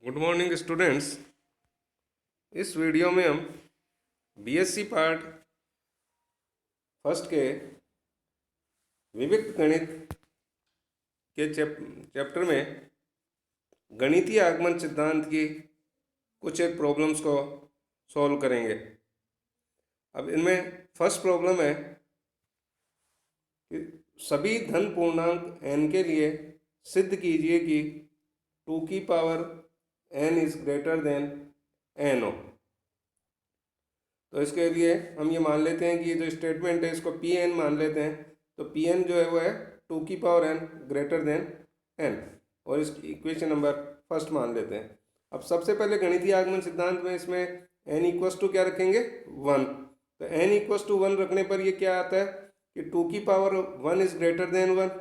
Good morning students. इस video में हम बीएससी पार्ट फर्स्ट के विविक्त गणित के चैप्टर में गणितीय आगमन सिद्धांत की कुछ एक प्रॉब्लम्स को सॉल्व करेंगे। अब इनमें फर्स्ट प्रॉब्लम है कि सभी धन पूर्णांक n के लिए सिद्ध कीजिए कि 2 की power n is greater than n हो। तो इसके लिए हम ये मान लेते हैं कि ये जो स्टेटमेंट है इसको पी एन मान लेते हैं। तो पी एन जो है वो है 2 की power n greater than n, और इसकी इक्वेशन नंबर फर्स्ट मान लेते हैं। अब सबसे पहले गणितीय आगमन सिद्धांत में इसमें n इक्वस टू क्या रखेंगे 1। तो n इक्वस टू 1 रखने पर ये क्या आता है कि 2 की पावर 1 इज ग्रेटर देन 1।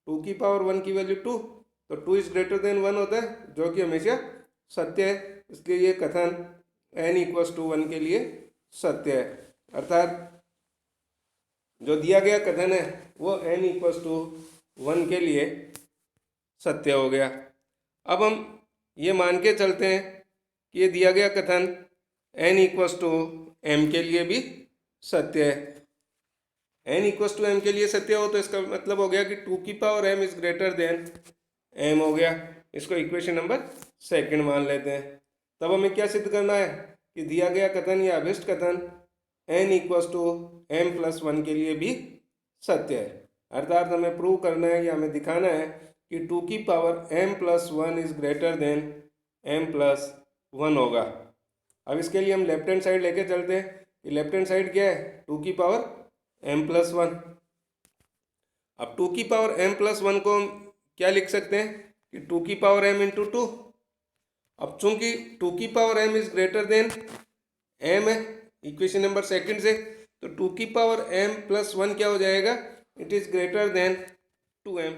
2 की पावर 1 की वैल्यू 2, तो 2 इज ग्रेटर देन 1 होता है, जो कि हमेशा सत्य है। इसलिए ये कथन n इक्वस टू 1 के लिए सत्य है, अर्थात जो दिया गया कथन है वो n इक्वस टू 1 के लिए सत्य हो गया। अब हम ये मान के चलते हैं कि ये दिया गया कथन n इक्वस टू m के लिए भी सत्य है। n इक्वस टू m के लिए सत्य हो तो इसका मतलब हो गया कि 2 की power m is greater than m हो गया। इसको इक्वेशन नंबर सेकंड मान लेते हैं। तब हमें क्या सिद्ध करना है कि दिया गया कथन या अभिष्ट कथन n equals to m plus 1 के लिए भी सत्य है, अर्थात हमें प्रूव करना है या हमें दिखाना है कि 2 की power m plus 1 is greater than m plus 1 होगा। अब इसके लिए हम लेफ्ट हैंड साइड लेके चलते हैं कि लेफ्ट हैंड साइड क्या है 2 की पावर m प्लस 1। अब 2 की पावर m प्लस 1 को हम क्या लिख सकते हैं कि 2 की पावर m इंटू 2। अब चूंकि 2 की power m is greater than m है इक्वेशन नंबर सेकंड से, तो 2 की पावर m प्लस 1 क्या हो जाएगा, it is greater then 2m।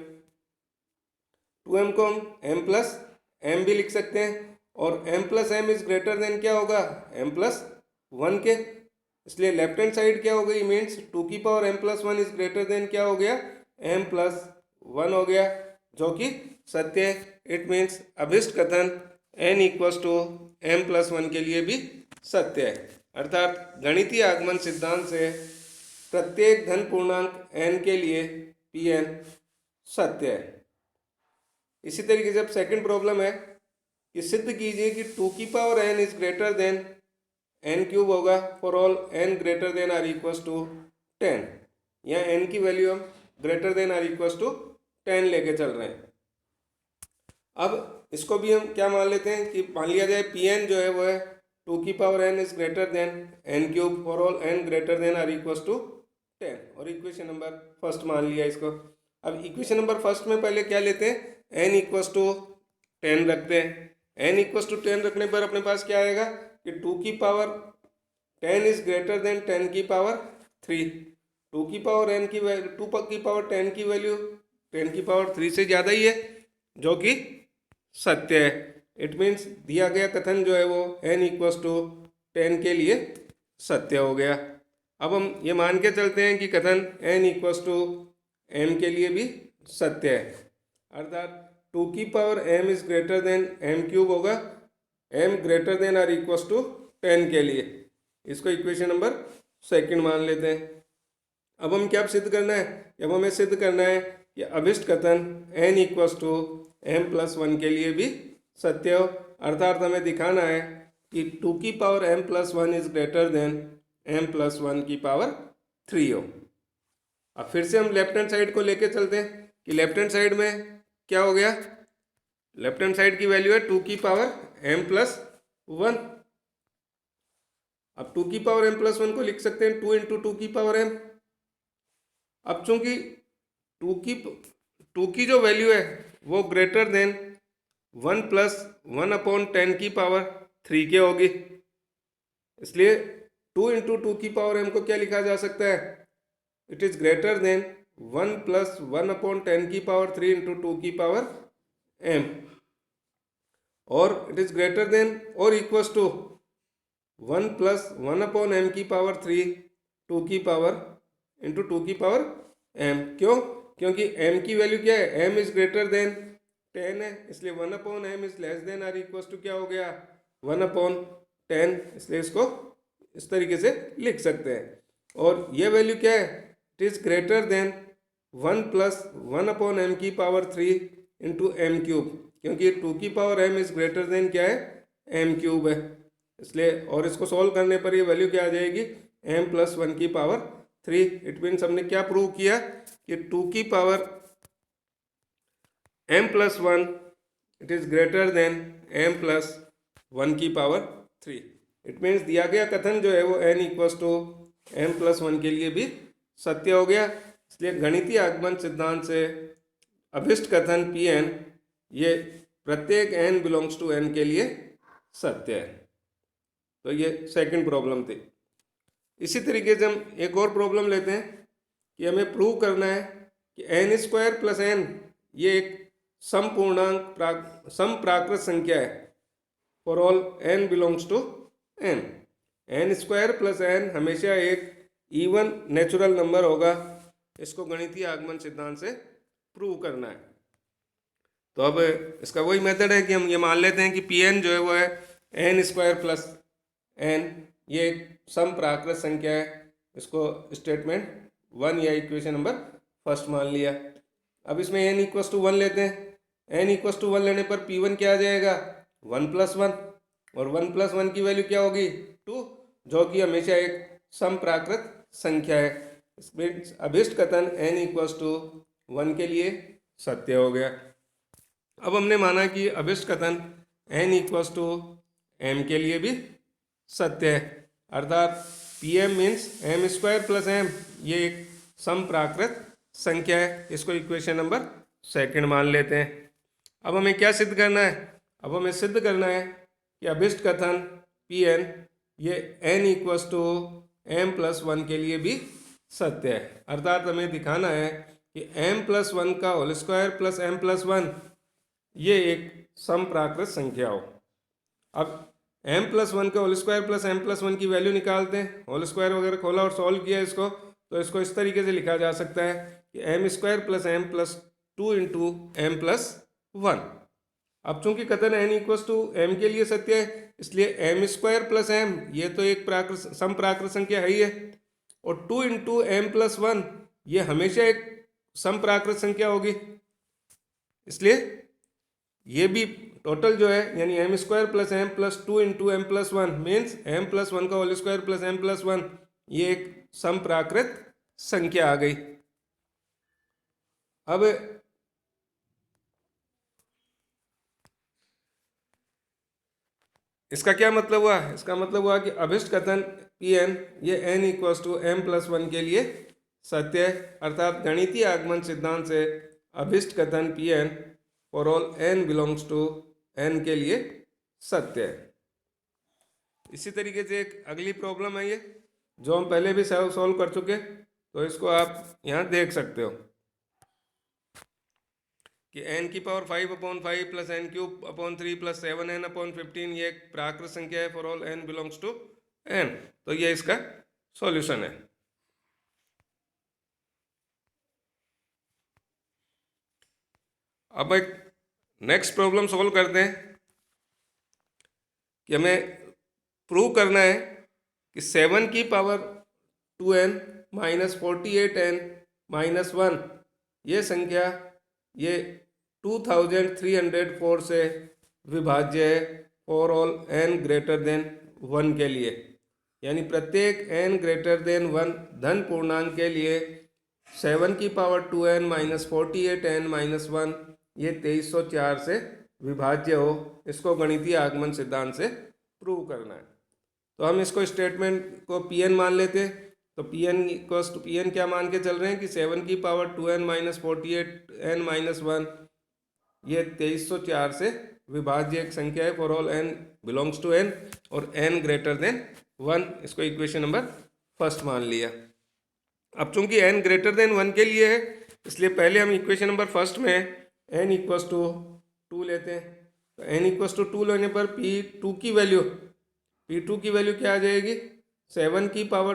2m को हम m प्लस m भी लिख सकते हैं, और m plus m is greater then क्या होगा m प्लस 1 के। इसलिए लेफ्ट हैंड साइड क्या हो गई, मीन्स 2 की power m plus 1 is greater then क्या हो गया m प्लस 1 हो गया, जो कि सत्य है। इट मीन्स अभिष्ट कथन n equals to m plus 1 के लिए भी सत्य है, अर्थात गणितीय आगमन सिद्धांत से प्रत्येक धन पूर्णांक n के लिए Pn सत्य है। इसी तरीके से अब सेकंड प्रॉब्लम है कि सिद्ध कीजिए कि 2 की power n is greater than n cube होगा for all n greater than or equals to 10। यहाँ n की वैल्यू हम greater than or equals to 10 लेके चल रहे हैं। अब इसको भी हम क्या मान लेते हैं कि मान लिया जाए Pn जो है वो है 2 की power n is greater than n cube for all n greater than or equals to 10, और इक्वेशन नंबर फर्स्ट मान लिया इसको। अब इक्वेशन नंबर फर्स्ट में पहले क्या लेते हैं n इक्वस टू 10 रखते हैं। n इक्वस टू 10 रखने पर अपने पास क्या आएगा कि 2 की पावर 10 इज ग्रेटर देन 10 की पावर 3। 2 की पावर n की वैल्यू 2 की पावर 10 की वैल्यू 10 की पावर 3 से ज़्यादा ही है, जो कि सत्य है। इट मीन्स दिया गया कथन जो है वो n इक्वस टू 10 के लिए सत्य हो गया। अब हम ये मान के चलते हैं कि कथन n इक्वस टू m के लिए भी सत्य है, अर्थात 2 की power m is greater than m cube होगा m greater than or equals to 10 के लिए। इसको इक्वेशन नंबर सेकंड मान लेते हैं। अब हम क्या सिद्ध करना है, अब हमें सिद्ध करना है कि अभिष्ट कथन n equals to m plus 1 के लिए भी सत्य हो, अर्थात हमें दिखाना है कि 2 की power m plus 1 is greater than m plus 1 की पावर 3 हो। अब फिर से हम लेफ्ट हैंड साइड को लेके चलते हैं कि लेफ्ट हैंड साइड में क्या हो गया, लेफ्ट हैंड साइड की वैल्यू है 2 की पावर m प्लस 1। अब 2 की पावर m प्लस 1 को लिख सकते हैं 2 इंटू 2 की पावर m। अब चूंकि 2 की जो वैल्यू है वो ग्रेटर देन 1 प्लस 1 अपॉन 10 की पावर 3 के होगी, इसलिए 2 इंटू 2 की पावर m को क्या लिखा जा सकता है, it is greater than 1 plus 1 upon 10 की पावर 3 इंटू 2 की पावर m, और it is greater than or equals to 1 plus 1 upon m की पावर 3 2 की पावर इंटू 2 की पावर m। क्यों, क्योंकि m की वैल्यू क्या है, m इज ग्रेटर देन 10 है, इसलिए 1/m is less than or equal to क्या हो गया 1/10, इसलिए इसको इस तरीके से लिख सकते हैं। और ये वैल्यू क्या है, it is greater than 1 plus 1/m की पावर 3 इंटू एम क्यूब, क्योंकि 2 की power m is greater then क्या है m क्यूब है, इसलिए और इसको सॉल्व करने पर ये वैल्यू क्या आ जाएगी m प्लस 1 की पावर 3। इट मीन्स हमने क्या प्रूव किया कि 2 की power m plus 1 it is greater than m plus 1 की पावर 3। इट मीन्स दिया गया कथन जो है वो n equals to m plus 1 के लिए भी सत्य हो गया। इसलिए गणितीय आगमन सिद्धांत से अभिष्ट कथन Pn ये प्रत्येक n बिलोंग्स टू n के लिए सत्य है। तो ये सेकंड प्रॉब्लम थी। इसी तरीके से हम एक और प्रॉब्लम लेते हैं कि हमें प्रूव करना है कि n स्क्वायर प्लस n ये एक समप्राकृत संख्या है for all n belongs to n। n square plus n हमेशा एक इवन नेचुरल नंबर होगा, इसको गणितीय आगमन सिद्धांत से प्रूव करना है। तो अब इसका वही मेथड है कि हम ये मान लेते हैं कि Pn जो है वो है n स्क्वायर प्लस n, ये एक समप्राकृत संख्या है, इसको स्टेटमेंट 1 या इक्वेशन नंबर फर्स्ट मान लिया। अब इसमें n इक्वल्स टू 1 लेते हैं, n इक्वल्स टू 1 लेने पर P1 क्या आ जाएगा 1 प्लस 1, और 1 प्लस 1 की वैल्यू क्या होगी 2, जो कि हमेशा एक समप्राकृत संख्या है। इसमें अभिष्ट कथन n इक्वल्स टू 1 के लिए सत्य हो गया। अब हमने माना कि अभिष्ट कथन n इक्वल्स टू m के लिए भी सत्य है, अर्थात Pm means m square plus m ये एक समप्राकृत संख्या है, इसको इक्वेशन नंबर सेकंड मान लेते हैं। अब हमें क्या सिद्ध करना है, अब हमें सिद्ध करना है कि अभिष्ट कथन Pn ये n equals to m plus 1 के लिए भी सत्य है, अर्थात हमें दिखाना है कि m प्लस 1 का whole square plus m plus 1 ये एक समप्राकृत संख्या हो। अब m प्लस 1 का whole square plus m plus 1 की वैल्यू निकालते हैं, होल स्क्वायर वगैरह खोला और सॉल्व किया इसको, तो इसको इस तरीके से लिखा जा सकता है कि m square plus m plus 2 into m plus 1। अब चूंकि कथन n इक्वल्स टू m के लिए सत्य है, इसलिए m स्क्वायर प्लस m ये तो एक समप्राकृत संख्या है ही है, और 2 इंटू m प्लस 1 ये हमेशा एक समप्राकृत संख्या होगी, इसलिए ये भी टोटल जो है यानी m square plus m plus 2 into m plus 1 means m plus 1 का whole square plus m plus 1 ये एक समप्राकृत संख्या आ गई। अब इसका क्या मतलब हुआ, इसका मतलब हुआ कि अभिष्ट कथन Pn ये n equals to m plus 1 के लिए सत्य है, अर्थात गणितीय आगमन सिद्धांत से अभिष्ट कथन Pn for all n belongs to n के लिए सत्य है। इसी तरीके से एक अगली प्रॉब्लम है ये जो हम पहले भी सॉल्व कर चुके, तो इसको आप यहाँ देख सकते हो कि n की power 5/5 plus n cube upon 3 plus 7n upon 15 ये एक प्राकृत संख्या है for all n belongs to n। तो ये इसका सॉल्यूशन है। अब एक नेक्स्ट प्रॉब्लम सॉल्व करते हैं कि हमें प्रूव करना है कि 7 की power 2n minus 48n minus 1 ये संख्या ये 2304 से विभाज्य है for all n greater than 1 के लिए, यानी प्रत्येक n ग्रेटर देन 1 धन पूर्णांक के लिए 7 की power 2n minus 48n minus 1 ये 2304 से विभाज्य हो, इसको गणितीय आगमन सिद्धांत से प्रूव करना है। तो हम इसको स्टेटमेंट को Pn मान लेते हैं, तो Pn इक्वल्स टू Pn क्या मान के चल रहे हैं कि 7 की power 2n minus 48n minus 1 ये 2304 से विभाज्य एक संख्या है for all n belongs to n और n ग्रेटर देन 1, इसको इक्वेशन नंबर फर्स्ट मान लिया। अब चूंकि n ग्रेटर देन 1 के लिए है, इसलिए पहले हम इक्वेशन नंबर फर्स्ट में n इक्वल्स टू 2 लेते हैं, तो n इक्वल्स टू 2 लेने पर P2 की वैल्यू क्या आ जाएगी 7 की power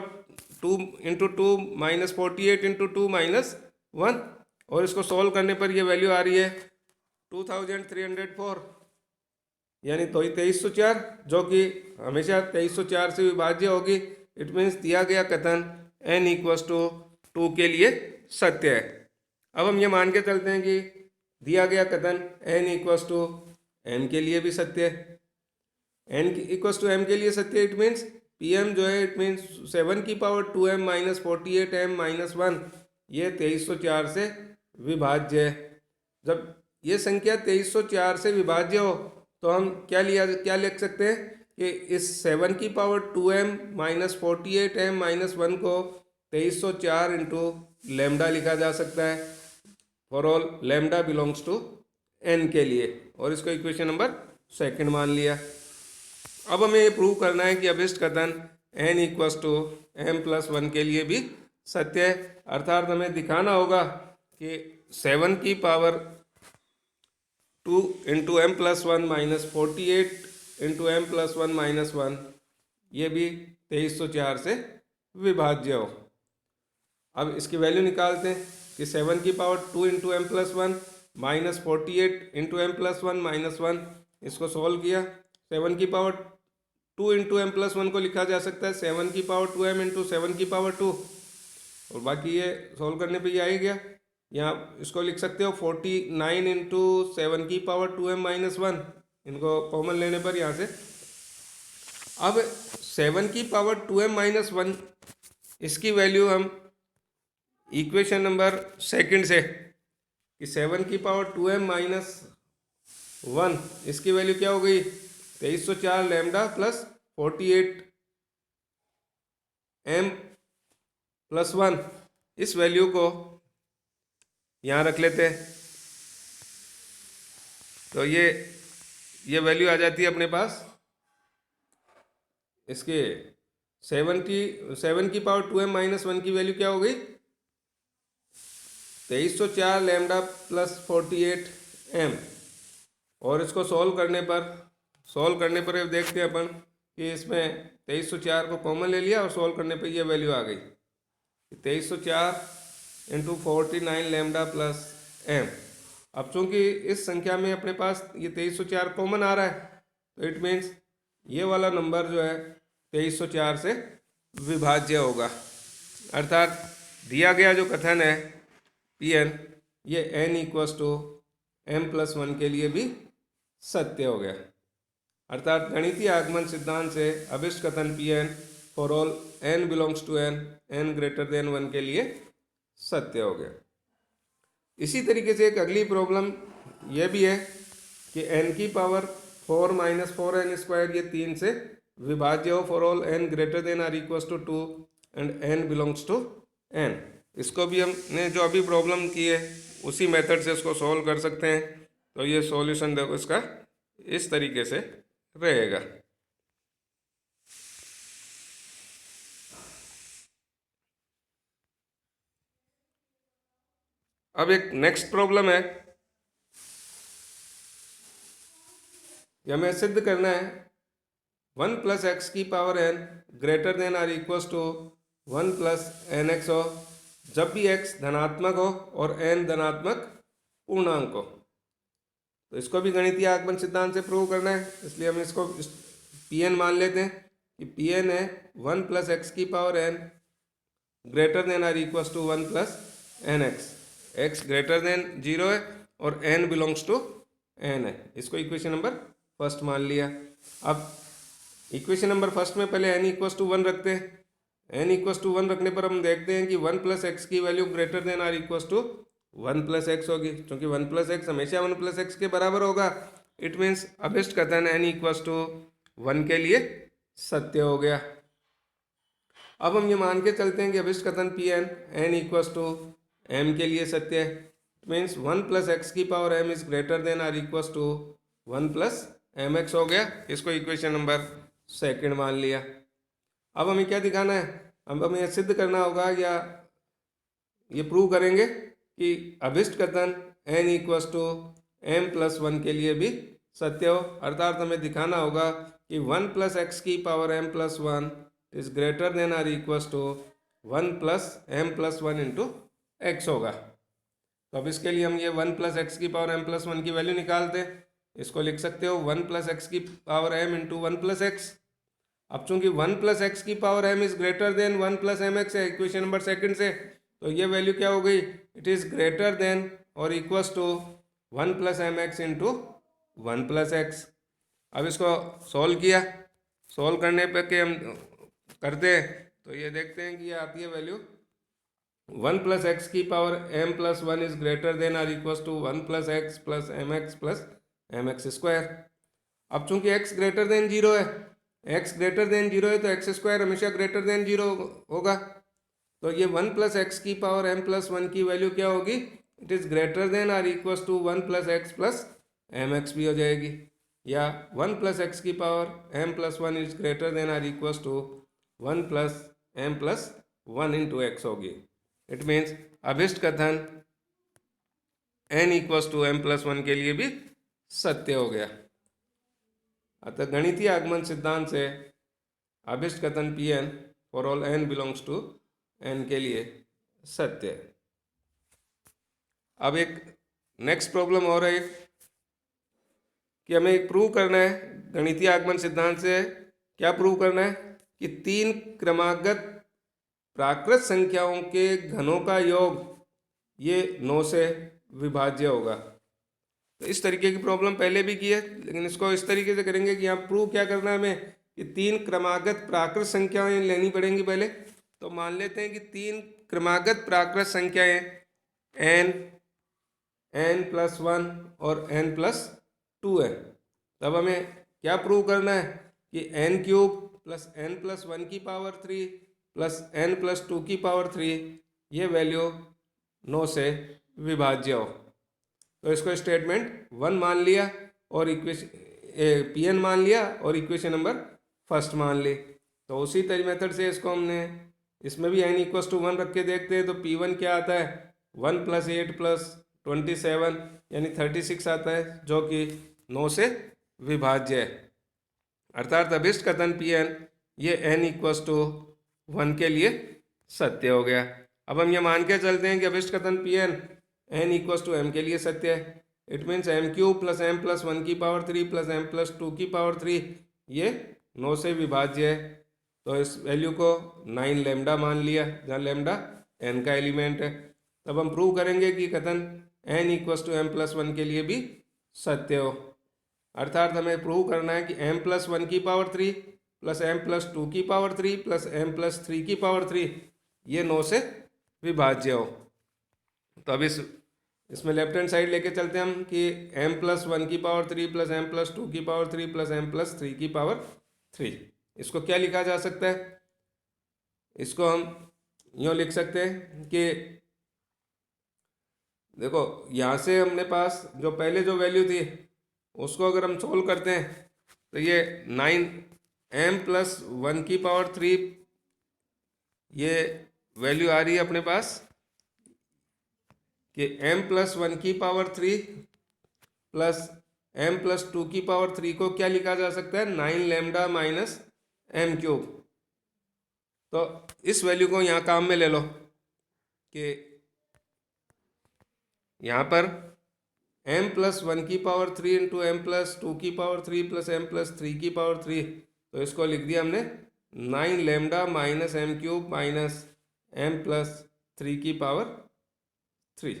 2 into 2 minus 48 into 2 minus 1, और इसको सॉल्व करने पर ये वैल्यू आ रही है 2304, यानी तो 2304 जो कि हमेशा 2304 से विभाज्य होगी। इट मीन्स दिया गया कथन n इक्वस टू 2 के लिए सत्य है। अब हम ये मान के चलते हैं कि दिया गया कथन n इक्वस टू m के लिए भी सत्य है। n इक्वस टू m के लिए सत्य है, इट मीन्स pm जो है इट मीन्स 7 की power 2m minus 48m minus 1 ये 2304 से विभाज्य है। जब ये संख्या 2304 से विभाज्य हो तो हम क्या लिख सकते हैं कि इस 7 की power 2m minus 48m minus 1 को 2304 इंटू लेमडा लिखा जा सकता है for all lambda belongs to n के लिए, और इसको इक्वेशन नंबर 2 मान लिया। अब हमें ये प्रूव करना है कि अभिष्ट कथन n equals to m plus 1 के लिए भी सत्य है, अर्थात हमें दिखाना होगा कि 7 की power 2 into m plus 1 minus 48 into m plus 1 minus 1 ये भी 2304 से विभाज्य हो। अब इसकी वैल्यू निकालते हैं कि 7 की power 2 into m plus 1 minus 48 into m plus 1 minus 1, इसको सॉल्व किया। 7 की पावर 2 इंटू एम प्लस 1 को लिखा जा सकता है 7 की पावर 2m इंटू 7 की पावर 2, और बाकी ये सॉल्व करने पे ये आ ही गया। यहाँ इसको लिख सकते हो 49 इंटू 7 की पावर 2m माइनस 1, इनको कॉमन लेने पर यहाँ से अब 7 की पावर 2m माइनस 1 इसकी वैल्यू हम इक्वेशन नंबर 2 से कि 7 की पावर 2m माइनस 1 इसकी वैल्यू क्या हो गई 2304 लैम्डा प्लस 48 m प्लस 1, इस वैल्यू को यहाँ रख लेते हैं तो ये वैल्यू आ जाती है अपने पास इसके 7 की पावर 2m माइनस 1 की वैल्यू क्या हो गई 2304 लैम्डा प्लस 48 m, और इसको सॉल्व करने पर अब देखते हैं अपन कि इसमें 2304 को कॉमन ले लिया और सॉल्व करने पर ये वैल्यू आ गई 2304 इंटू 49 लैम्डा प्लस m। अब चूंकि इस संख्या में अपने पास ये 2304 कॉमन आ रहा है तो इट मीन्स ये वाला नंबर जो है 2304 से विभाज्य होगा, अर्थात दिया गया जो कथन है Pn ये n equals to m plus 1 के लिए भी सत्य हो गया, अर्थात गणितीय आगमन सिद्धांत से अभिष्ट कथन Pn for all n belongs to n greater than 1 के लिए सत्य हो गया। इसी तरीके से एक अगली प्रॉब्लम यह भी है कि n की पावर 4 माइनस 4n स्क्वायर ये 3 से विभाज्य हो for all n greater than or equals to 2 and n belongs to n। इसको भी हमने जो अभी प्रॉब्लम की है उसी मेथड से इसको सॉल्व कर सकते हैं। तो ये सॉल्यूशन देखो इसका इस तरीके से रहेगा। अब एक नेक्स्ट प्रॉब्लम है, यह हमें सिद्ध करना है 1 प्लस एक्स की power n greater than or equals to 1 plus n x हो जब भी x धनात्मक हो और n धनात्मक पूर्णांक हो। तो इसको भी गणितीय आगमन सिद्धांत से प्रूव करना है, इसलिए हम इसको Pn मान लेते हैं कि Pn है 1 प्लस एक्स की power n greater than or equals to 1 plus n x. x greater than 0 है और n बिलोंग्स टू n है, इसको इक्वेशन नंबर फर्स्ट मान लिया। अब इक्वेशन नंबर फर्स्ट में पहले n इक्वल्स टू 1 रखते हैं। n इक्वल्स टू 1 रखने पर हम देखते हैं कि 1 प्लस एक्स की value greater than or equals to 1 plus x होगी, क्योंकि 1 प्लस एक्स हमेशा 1 प्लस एक्स के बराबर होगा। इट मीन्स अभिष्ट कथन n इक्वल्स टू 1 के लिए सत्य हो गया। अब हम ये मान के चलते हैं कि अभिष्ट कथन Pn n equals to m के लिए सत्य है। इट मीन्स 1 प्लस एक्स की power m is greater than or equals to 1 plus m x हो गया, इसको इक्वेशन नंबर 2 मान लिया। अब हमें क्या दिखाना है, अब हमें सिद्ध करना होगा या ये प्रूव करेंगे कि अभिष्ट कथन n equals to m plus 1 के लिए भी सत्य हो, अर्थात हमें दिखाना होगा कि 1 प्लस एक्स की power m plus 1 is greater than or equals to 1 plus m plus 1 into x होगा। तो अब इसके लिए हम ये 1 प्लस एक्स की पावर m प्लस 1 की वैल्यू निकालते हैं। इसको लिख सकते हो 1 प्लस एक्स की power m into 1 plus x. अब चूंकि 1 प्लस एक्स की power m is greater than 1 plus m x है इक्वेशन नंबर सेकंड से, तो ये वैल्यू क्या हो गई, इट इज ग्रेटर देन और equals to 1 plus m x into 1 plus x. अब इसको सॉल्व किया, सॉल्व करने पे के हम करते हैं तो ये देखते हैं कि ये आती है वैल्यू 1 प्लस एक्स की power m plus 1 is greater than और equals to 1 plus x plus m x square. अब चूंकि x ग्रेटर देन 0 है, x ग्रेटर देन 0 है तो एक्स स्क्वायर हमेशा ग्रेटर देन 0 होगा। तो ये 1 प्लस एक्स की पावर m प्लस 1 की वैल्यू क्या होगी, इट इज ग्रेटर देन और equals to 1 plus x plus m x भी हो जाएगी, या 1 प्लस एक्स की power m plus 1 is greater than और equals to 1 plus m plus 1 into x होगी। इट मीन्स अभिष्ट कथन n equals to m plus 1 के लिए भी सत्य हो गया। अतः गणितीय आगमन सिद्धांत से अभिष्ट कथन Pn for all n belongs to n के लिए सत्य है। अब एक नेक्स्ट प्रॉब्लम और है कि हमें एक प्रूव करना है गणितीय आगमन सिद्धांत से। क्या प्रूव करना है कि 3 क्रमागत प्राकृत संख्याओं के घनों का योग ये 9 से विभाज्य होगा। तो इस तरीके की प्रॉब्लम पहले भी की है, लेकिन इसको इस तरीके से करेंगे कि यहाँ प्रूव क्या करना है हमें कि 3 क्रमागत प्राकृत संख्याएं लेनी पड़ेंगी पहले। तो मान लेते हैं कि 3 क्रमागत प्राकृत संख्याएं n प्लस 1 और n प्लस 2 है। तब हमें क्या प्रूव करना है कि n cube plus n plus 1 की पावर 3 प्लस n प्लस 2 की पावर 3 ये वैल्यू 9 से विभाज्य हो। तो इसको स्टेटमेंट 1 मान लिया और इक्वेशन Pn मान लिया और इक्वेशन नंबर फर्स्ट मान ली। तो उसी तरीके मेथड से इसको हमने इसमें भी n इक्वल्स टू 1 रख के देखते हैं। तो P1 क्या आता है, 1 प्लस 8 प्लस 27 यानी 36 आता है, जो कि 9 से विभाज्य है। अर्थात अभिष्ट कथन Pn ये n इक्वल्स टू 1 के लिए सत्य हो गया। अब हम ये मान के चलते हैं कि अभिष्ट कथन Pn n equals to m के लिए सत्य है। It means m cube plus m plus 1 की पावर 3 प्लस m प्लस 2 की पावर 3 ये 9 से विभाज्य है। तो इस वैल्यू को 9 लैम्डा मान लिया, जहाँ लैम्डा n का एलिमेंट है। तब हम प्रूव करेंगे कि कथन n equals to m plus 1 के लिए भी सत्य हो। अर्थात हमें प्रूव करना है कि m प्लस 1 की पावर 3 प्लस m प्लस 2 की पावर 3 प्लस m प्लस 3 की पावर 3 ये 9 से विभाज्य हो। तो अब इसमें लेफ्ट हैंड साइड लेके चलते हैं हम कि m प्लस 1 की पावर 3 प्लस m प्लस 2 की पावर 3 प्लस m प्लस 3 की पावर 3, इसको क्या लिखा जा सकता है, इसको हम यूँ लिख सकते हैं कि देखो यहाँ से हमने पास जो पहले जो वैल्यू थी उसको अगर हम सोल्व करते हैं तो ये 9m प्लस 1 की पावर 3 ये वैल्यू आ रही है अपने पास कि m प्लस 1 की पावर 3 प्लस m प्लस 2 की पावर 3 को क्या लिखा जा सकता है, 9 लैम्डा माइनस m क्यूब। तो इस वैल्यू को यहाँ काम में ले लो कि यहाँ पर m प्लस 1 की पावर 3 इंटू एम प्लस 2 की पावर 3 प्लस m प्लस 3 की पावर 3, तो इसको लिख दिया हमने 9 lambda minus m cube minus m plus 3 की पावर 3,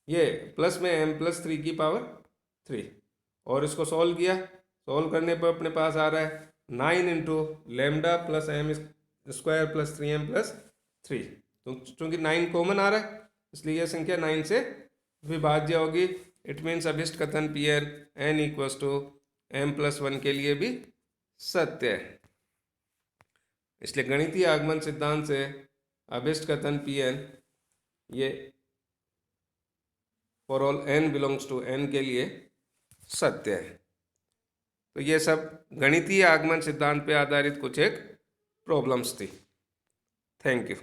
ये प्लस में m प्लस 3 की पावर 3। और इसको सॉल्व किया, सॉल्व करने पर अपने पास आ रहा है 9 into lambda plus m square plus 3m plus 3। तो चूँकि 9 कॉमन आ रहा है इसलिए यह संख्या 9 से विभाज्य होगी। इट मीन्स अभिष्ट कथन Pn n equals to m plus 1 के लिए भी सत्य है। इसलिए गणितीय आगमन सिद्धांत से अभिष्ट कथन Pn ये for all n belongs to n के लिए सत्य है। तो ये सब गणितीय आगमन सिद्धांत पे आधारित कुछ एक प्रॉब्लम्स थी। Thank you.